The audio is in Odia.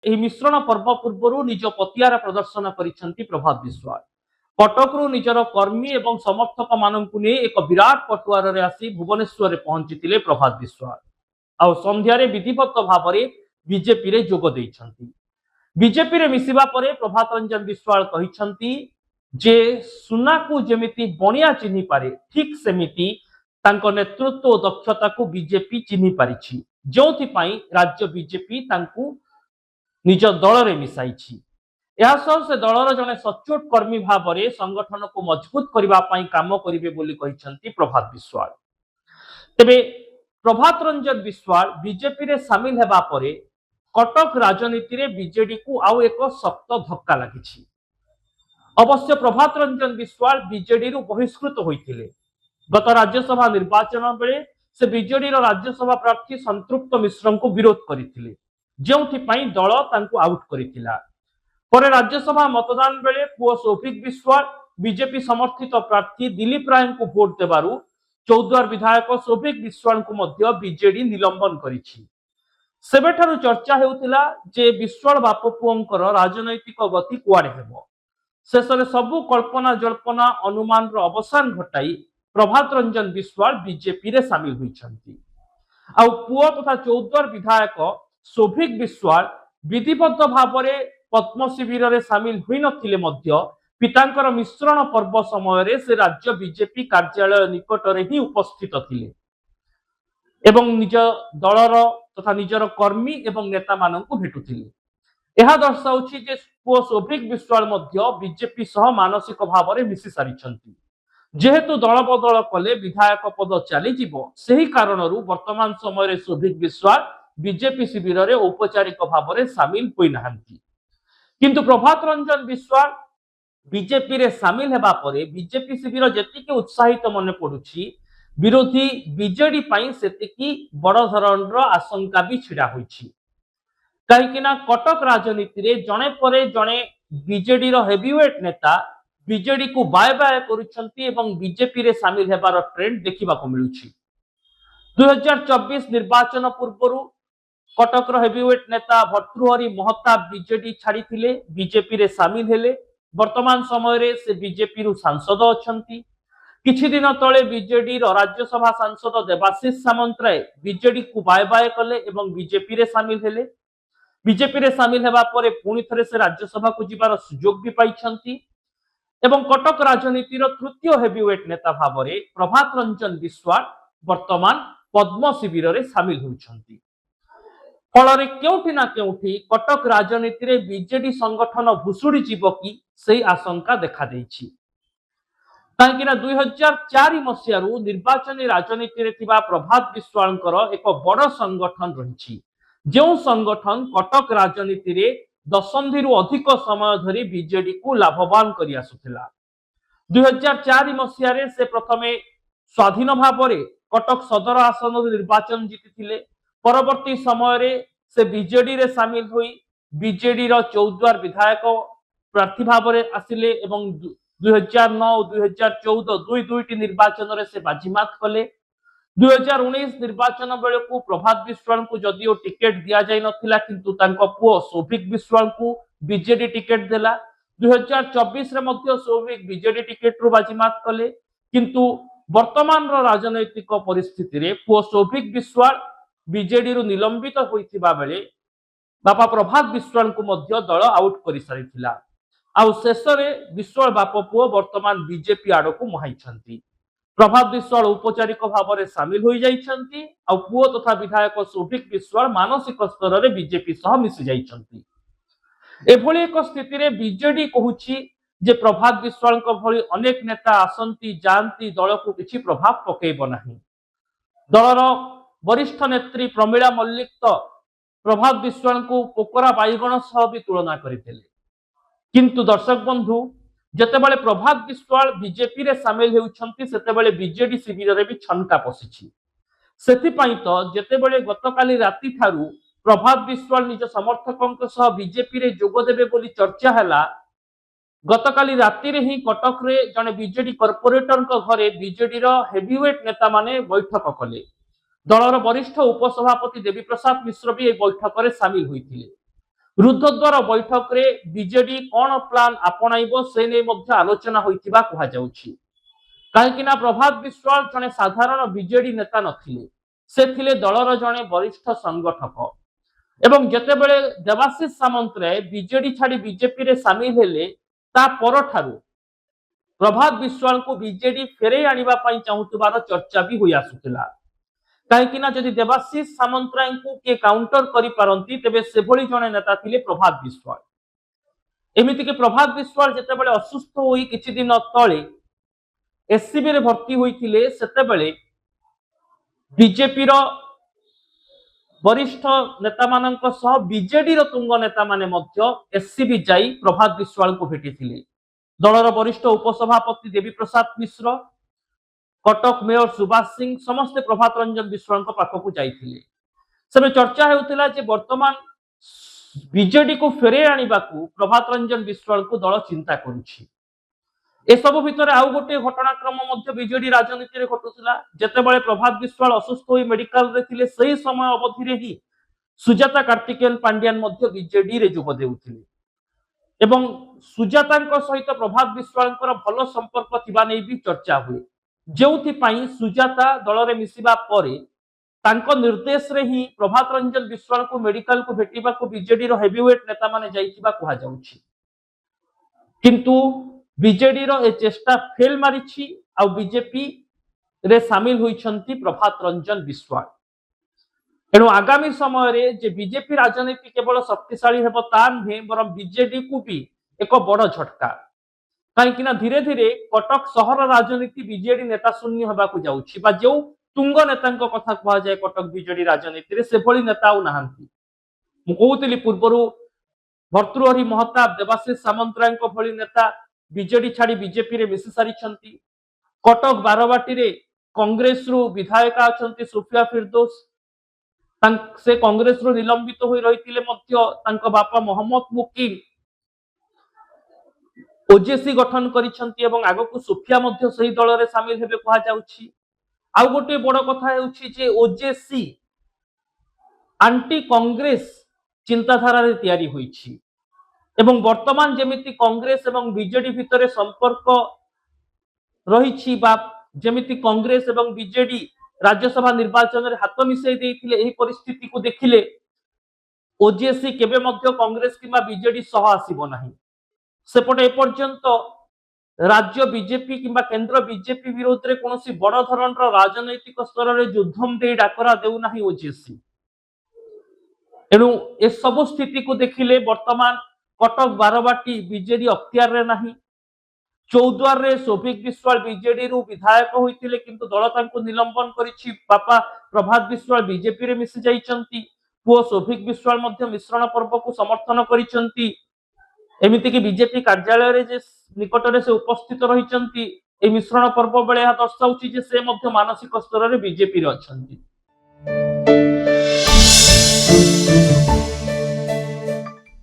ଏହି ମିଶ୍ରଣ ପର୍ବ ପୂର୍ବରୁ ନିଜ ପତିଆର ପ୍ରଦର୍ଶନ କରିଛନ୍ତି ପ୍ରଭାତ ବିଶ୍ୱାଳ। କଟକରୁ ନିଜର କର୍ମୀ ଏବଂ ସମର୍ଥକ ମାନଙ୍କୁ ନେଇ ଏକ ବିରାଟ ପଟୁଆରରେ ଆସି ଭୁବନେଶ୍ୱରରେ ପହଞ୍ଚିଥିଲେ ପ୍ରଭାତ ବିଶ୍ୱାଳ। ଆଉ ସନ୍ଧ୍ୟାରେ ବିଧିବଦ୍ଧ ଭାବରେ ବିଜେପିରେ ଯୋଗ ଦେଇଛନ୍ତି। ବିଜେପିରେ ମିଶିବା ପରେ ପ୍ରଭାତ ରଞ୍ଜନ ବିଶ୍ୱାଳ କହିଛନ୍ତି ଯେ ସୁନାକୁ ଯେମିତି ବଣିଆ ଚିହ୍ନି ପାରେ, ଠିକ୍ ସେମିତି ତାଙ୍କ ନେତୃତ୍ୱ ଓ ଦକ୍ଷତାକୁ ବିଜେପି ଚିହ୍ନି ପାରିଛି, ଯେଉଁଥିପାଇଁ ରାଜ୍ୟ ବିଜେପି ତାଙ୍କୁ ନିଜ ଦଳରେ ମିଶାଇଛି। ଏହାସହ ସେ ଦଳର ଜଣେ ସଚ୍ଚୋଟ କର୍ମୀ ଭାବରେ ସଂଗଠନକୁ ମଜବୁତ କରିବା ପାଇଁ କାମ କରିବେ ବୋଲି କହିଛନ୍ତି ପ୍ରଭାତ ବିଶ୍ୱାଳ। ତେବେ ପ୍ରଭାତ ରଞ୍ଜନ ବିଶ୍ୱାଳ ବିଜେପିରେ ସାମିଲ ହେବା ପରେ କଟକ ରାଜନୀତିରେ ବିଜେଡିକୁ ଆଉ ଏକ ଶକ୍ତ ଧକ୍କା ଲାଗିଛି। ଅବଶ୍ୟ ପ୍ରଭାତ ରଞ୍ଜନ ବିଶ୍ୱାଳ ବିଜେଡିରୁ ବହିଷ୍କୃତ ହୋଇଥିଲେ। ଗତ ରାଜ୍ୟସଭା ନିର୍ବାଚନ ବେଳେ ସେ ବିଜେଡିର ରାଜ୍ୟସଭା ପ୍ରାର୍ଥୀ ସନ୍ତୃପ୍ତ ମିଶ୍ରଙ୍କୁ ବିରୋଧ କରିଥିଲେ, ଯେଉଁଥିପାଇଁ ଦଳ ତାଙ୍କୁ ଆଉଟ୍ କରିଥିଲା। ପରେ ରାଜ୍ୟସଭା ମତଦାନ ବେଳେ ପୁଅ ସୌଭିକ ବିଶ୍ୱାଳ ବିଜେପି ସମର୍ଥିତ ପ୍ରାର୍ଥୀ ଦିଲ୍ଲୀପ ରାୟଙ୍କୁ ଭୋଟ ଦେବାରୁ ଚୌଦ୍ୱାର ବିଧାୟକ ସୌଭିକ ବିଶ୍ୱାଳଙ୍କୁ ମଧ୍ୟ ବିଜେଡି ନିଲମ୍ବନ କରିଛି। ସେବେଠାରୁ ଚର୍ଚ୍ଚା ହେଉଥିଲା ଯେ ବିଶ୍ୱାଳ ବାପ ପୁଅଙ୍କର ରାଜନୈତିକ ଗତି କୁଆଡେ ହେବ। ଶେଷରେ ସବୁ କଳ୍ପନା ଜଳ୍ପନା ଅନୁମାନର ଅବସାନ ଘଟାଇ ପ୍ରଭାତ ରଞ୍ଜନ ବିଶ୍ୱାଳ ବିଜେପିରେ ସାମିଲ ହୋଇଛନ୍ତି। ଆଉ ପୁଅ ତଥା ଚୌଦ୍ୱାର ବିଧାୟକ ସୌଭିକ ବିଶ୍ୱାଳ ବିଧିବଦ୍ଧ ଭାବରେ ପଦ୍ମ ଶିବିରରେ ସାମିଲ ହୋଇନଥିଲେ ମଧ୍ୟ ପିତାଙ୍କର ମିଶ୍ରଣ ପର୍ବ ସମୟରେ ସେ ରାଜ୍ୟ ବିଜେପି କାର୍ଯ୍ୟାଳୟ ନିକଟରେ ହିଁ ଉପସ୍ଥିତ ଥିଲେ ଏବଂ ନିଜ ଦଳର ତଥା ନିଜର କର୍ମୀ ଏବଂ ନେତାମାନଙ୍କୁ ଭେଟୁଥିଲେ। ଏହା ଦର୍ଶାଉଛି ଯେ ପୁଅ ସୌଭିକ ବିଶ୍ୱାଳ ମଧ୍ୟ ବିଜେପି ସହ ମାନସିକ ଭାବରେ ମିଶି ସାରିଛନ୍ତି। ଯେହେତୁ ଦଳ ବଦଳ କଲେ ବିଧାୟକ ପଦ ଚାଲିଯିବ, ସେହି କାରଣରୁ ବର୍ତ୍ତମାନ ସମୟରେ ସୌଭିକ ବିଶ୍ୱାଳ ବିଜେପି ଶିବିରରେ ଔପଚାରିକ ଭାବରେ ସାମିଲ ହୋଇନାହାନ୍ତି। କିନ୍ତୁ ପ୍ରଭାତ ରଞ୍ଜନ ବିଶ୍ୱାଳ ବିଜେପିରେ ସାମିଲ ହେବା ପରେ ବିଜେପି ଶିବିର ଯେତିକି ଉତ୍ସାହିତ ମନେ ପଡୁଛି, ବିରୋଧୀ ବିଜେଡି ପାଇଁ ସେତିକି ବଡ ଧରଣର ଆଶଙ୍କା ବି ଛିଡା ହୋଇଛି। କାହିଁକି ନା କଟକ ରାଜନୀତିରେ ଜଣେ ପରେ ଜଣେ ବିଜେଡିର ହେଭିୱେଟ ନେତା ବିଜେଡିକୁ ବାଏ ବାଏ କରୁଛନ୍ତି ଏବଂ ବିଜେପିରେ ସାମିଲ ହେବାର ଟ୍ରେଣ୍ଡ ଦେଖିବାକୁ ମିଳୁଛି। 2024 ନିର୍ବାଚନ ପୂର୍ବରୁ କଟକର ହେଭିୱେଟ ନେତା ଭର୍ତ୍ତୃହରି ମହତାବ ବିଜେଡି ଛାଡ଼ିଥିଲେ, ବିଜେପିରେ ସାମିଲ ହେଲେ। ବର୍ତ୍ତମାନ ସମୟରେ ସେ ବିଜେପିରୁ ସାଂସଦ ଅଛନ୍ତି। କିଛି ଦିନ ତଳେ ବିଜେଡିର ରାଜ୍ୟସଭା ସାଂସଦ ଦେବାଶିଷ ସାମନ୍ତରାୟ ବିଜେଡିକୁ ବାଏ ବାଏ କଲେ ଏବଂ ବିଜେପିରେ ସାମିଲ ହେଲେ। ବିଜେପିରେ ସାମିଲ ହେବା ପରେ ପୁଣି ଥରେ ସେ ରାଜ୍ୟସଭାକୁ ଯିବାର ସୁଯୋଗ ବି ପାଇଛନ୍ତି ଏବଂ କଟକ ରାଜନୀତିର ତୃତୀୟ ହେଭିୱେଟ ନେତା ଭାବରେ ପ୍ରଭାତ ରଞ୍ଜନ ବିଶ୍ୱାଳ ବର୍ତ୍ତମାନ ପଦ୍ମ ଶିବିରରେ ସାମିଲ ହୋଇଛନ୍ତି। ଫଳରେ କେଉଁଠି ନା କେଉଁଠି କଟକ ରାଜନୀତିରେ ବିଜେଡି ସଂଗଠନ ଭୁଷୁଡି ଯିବ କି ସେହି ଆଶଙ୍କା ଦେଖାଦେଇଛି। କାହିଁକି ନା 2004 ମସିହାରୁ ନିର୍ବାଚନୀ ରାଜନୀତିରେ ଥିବା ପ୍ରଭାତ ବିଶ୍ୱାଳଙ୍କର ଏକ ବଡ଼ ସଂଗଠନ ରହିଛି, ଯେଉଁ ସଂଗଠନ କଟକ ରାଜନୀତିରେ ଦଶନ୍ଧିରୁ ଅଧିକ ସମୟ ଧରି ବିଜେଡିକୁ ଲାଭବାନ କରି ଆସୁଥିଲା। 2004 ମସିହାରେ ସେ ପ୍ରଥମେ ସ୍ୱାଧୀନ ଭାବରେ କଟକ ସଦର ଆସନରୁ ନିର୍ବାଚନ ଜିତିଥିଲେ। ପରବର୍ତ୍ତୀ ସମୟରେ ସେ ବିଜେଡିରେ ସାମିଲ ହୋଇ ବିଜେଡିର ଚୌଦ୍ୱାର ବିଧାୟକ ପ୍ରାର୍ଥୀ ଭାବରେ ଆସିଲେ ଏବଂ 2009 ଓ 2014 ଦୁଇଟି ନିର୍ବାଚନରେ ସେ ବାଜିମାତ କଲେ। 2019 ନିର୍ବାଚନ ବେଳକୁ ପ୍ରଭାତ ବିଶ୍ୱାଳଙ୍କୁ ଯଦିଓ ଟିକେଟ ଦିଆଯାଇ ନଥିଲା, କିନ୍ତୁ ତାଙ୍କ ପୁଅ ସୌଭିକ ବିଶ୍ୱାଳଙ୍କୁ ବିଜେଡି ଟିକେଟ ଦେଲା। 2024 ମଧ୍ୟ ସୌଭିକ ବିଜେଡି ଟିକେଟରୁ ବାଜିମାତ କଲେ, କିନ୍ତୁ ବର୍ତ୍ତମାନର ରାଜନୈତିକ ପରିସ୍ଥିତିରେ ପୁଅ ସୌଭିକ ବିଶ୍ୱାଳ ବିଜେଡିରୁ ନିଲମ୍ବିତ ହୋଇଥିବା ବେଳେ ବାପା ପ୍ରଭାତ ବିଶ୍ୱାଳଙ୍କୁ ମଧ୍ୟ ଦଳ ଆଉଟ୍ କରିସାରିଥିଲା। ଆଉ ଶେଷରେ ବିଶ୍ୱାଳ ବାପ ପୁଅ ବର୍ତ୍ତମାନ ବିଜେପି ଆଡକୁ ମୁହାଁଇଛନ୍ତି। ପ୍ରଭାତ ବିଶ୍ୱାଳ ଔପଚାରିକ ଭାବରେ ସାମିଲ ହୋଇଯାଇଛନ୍ତି ଆଉ ପୁଅ ତଥା ବିଧାୟକ ସୌଭିକ ବିଶ୍ୱାଳ ମାନସିକ ସ୍ତରରେ ବିଜେପି ସହ ମିଶି ଯାଇଛନ୍ତି। ଏଭଳି ଏକ ସ୍ଥିତିରେ ବିଜେଡି କହୁଛି ଯେ ପ୍ରଭାତ ବିଶ୍ୱାଳଙ୍କ ଭଳି ଅନେକ ନେତା ଆସନ୍ତି ଯାଆନ୍ତି, ଦଳକୁ କିଛି ପ୍ରଭାବ ପକେଇବ ନାହିଁ। ଦଳର ବରିଷ୍ଠ ନେତ୍ରୀ ପ୍ରମିଳା ମଲ୍ଲିକ ତ ପ୍ରଭାତ ବିଶ୍ୱାଳଙ୍କୁ ପୋକରା ବାଇଗଣ ସହ ବି ତୁଳନା କରିଥିଲେ। କିନ୍ତୁ ଦର୍ଶକ ବନ୍ଧୁ, ଯେତେବେଳେ ପ୍ରଭାତ ବିଶ୍ୱାଳ ବିଜେପିରେ ସାମିଲ ହେଉଛନ୍ତି, ସେତେବେଳେ ବିଜେଡି ଶିବିରରେ ବି ଛନକା ପଶିଛି। ସେଥିପାଇଁ ତ ଯେତେବେଳେ ଗତକାଲି ରାତିଠାରୁ ପ୍ରଭାତ ବିଶ୍ୱାଳ ନିଜ ସମର୍ଥକଙ୍କ ସହ ବିଜେପିରେ ଯୋଗ ଦେବେ ବୋଲି ଚର୍ଚ୍ଚା ହେଲା, ଗତକାଲି ରାତିରେ ହିଁ କଟକରେ ଜଣେ ବିଜେଡି କର୍ପୋରେଟରଙ୍କ ଘରେ ବିଜେଡିର ହେଭିୱେଟ ନେତାମାନେ ବୈଠକ କଲେ। ଦଳର ବରିଷ୍ଠ ଉପସଭାପତି ଦେବୀ ପ୍ରସାଦ ମିଶ୍ର ବି ଏହି ବୈଠକରେ ସାମିଲ ହୋଇଥିଲେ। रुद्धद्वार बैठक रे बीजेडी कौन प्लान आपणाइबो से नै मध्य आलोचना होइतिबा कहा जाउछि। काहेकि ना प्रभात विश्वाल जने साधारण बीजेडी नेता नथिले, से थिले दलर जने वरिष्ठ संगठक एवं जेतेबेले देवाशीष सामंतराय बीजेडी छाड़ी बीजेपी रे सामिल हेले ता परठारु प्रभात विश्वाल को बीजेडी फेरे आनिबा पई चाहुतबार चर्चा भी होई आसुतिला। काहेकि ना जदि देवाशीष सामंतराय को के काउंटर करि पारंती तेबे सेभଳି जने नेता थिले प्रभात विश्वाल। एमिति के प्रभात विश्वाल जेतेबेले असुस्थ होई किछि दिन तळे एससीबी रे भर्ती होइथिले सेतेबेले बीजेपी रो वरिष्ठ नेता मानक सह बीजेडी रो तुंग नेता माने मध्य एससीबी जाई प्रभात विश्वाल को भेटिथिले। दलर वरिष्ठ उपसभापति देवी प्रसाद मिश्र, कटक मेयर सुभाष सिंह समस्ते प्रभात रंजन विश्वाल पाखक जाइथिले। सेबे चर्चा हेउथिला जे वर्तमान बीजेडी को फेरे आनिबाकू प्रभात रंजन विश्वाल को दल चिंता करुछि। ए सब भितर आउ गोटे घटनाक्रम मध्य बीजेडी राजनीति रे घटुथिला। जेतेबेले प्रभात विश्वाल असुस्थ होई मेडिकल रे थिले सही समय अवधि रे ही सुजाता कार्तिकेयन पांड्यान मध्य बीजेडी रे जोग देउथिले एवं सुजातांक सहित प्रभात विश्वालंकर भल संपर्क थिबा नै भी चर्चा हुए। जेउथि पई सुजाता दल रे मिसिबा परे तांको निर्देश रे ही प्रभात रंजन विश्वाल को मेडिकल को भेटिबा को बीजेडी रो हेवीवेट नेता माने जाइतिबा कहा जाउछि। किंतु बीजेडी रो ए चेष्टा फेल मारिछि आ बीजेपी रे शामिल होइछंती प्रभात रंजन विश्वाल। एणु आगामी समय रे जे बीजेपी राजनीति केवल शक्तिशाली हेबो ता नुहे बरं बीजेडी को भी एक बड़ झटका। काहेकि ना धीरे धीरे कटक सहर राजनीति बीजेडी नेता शून्य हेबाकू जाउछि बा जो तुंग नेतांक कथा कहा जाय कटक बीजेडी राजनीति रे सेभଳି नेता आउ नाहांती। मु कहउतली पूर्वरु भर्तृहरि महताब देवाशीष सामंतरायଙ୍କ भଳି नेता बीजेडी छाड़ी बीजेपी रे मिसि सारिछंती। कटक बारवाटी रे कांग्रेस रु विधायक अछंती सुफिया फिरदौस, से कांग्रेस रु निलंबित होई रहितिले मध्य तांको बापा मोहम्मद मुकीम ओजेसी गठन करिछंती एवं आगकू सुफिया मध्य सही दल रे शामिल हेबे कहा जाउछि। आउ गोटे बड़ कथा हेउछि जे ओजेसी आंटी कांग्रेस चिंताधारा रे तयारी होइछि एवं वर्तमान जेमिति कांग्रेस एवं बीजेडी भितरे संपर्क रहिछि बा जेमिति कांग्रेस एवं बीजेडी राज्यसभा निर्वाचन रे हाथ मिसै देइथिले एही परिस्थिति को देखिले ओजेसी केबे मध्य कांग्रेस किबा बीजेडी सह आसीबो नाही। सेपटे एपर्यंत राज्य बीजेपी किंबा केंद्र बीजेपी विरोध रे कोनोसी बड़ धरणर राजनैतिक स्तर रे युद्धम दे डाकरा देउ नाही ओजेसी। एणु ए सब स्थिति को देखिले वर्तमान कटक बारवाटी बीजेडी अख्तियार रे नाही। चौद्वार रे सौभिक विश्वाल बीजेडी रु विधायक होइतिले किंतु दल तांको निलंबन करिछि। बापा प्रभात विश्वाल बीजेपी रे मिसि जाइछंती। पुओ सौभिक विश्वाल मध्य मिश्रण पर्व को समर्थन करिछंती। एमिति कि बीजेपी कार्यालय रे जे निकट रे से उपस्थित रहिछंती ए मिश्रण पर्व बेले दर्शाउछि जे से मध्य मानसिक स्तर रे बीजेपी रे अछंती।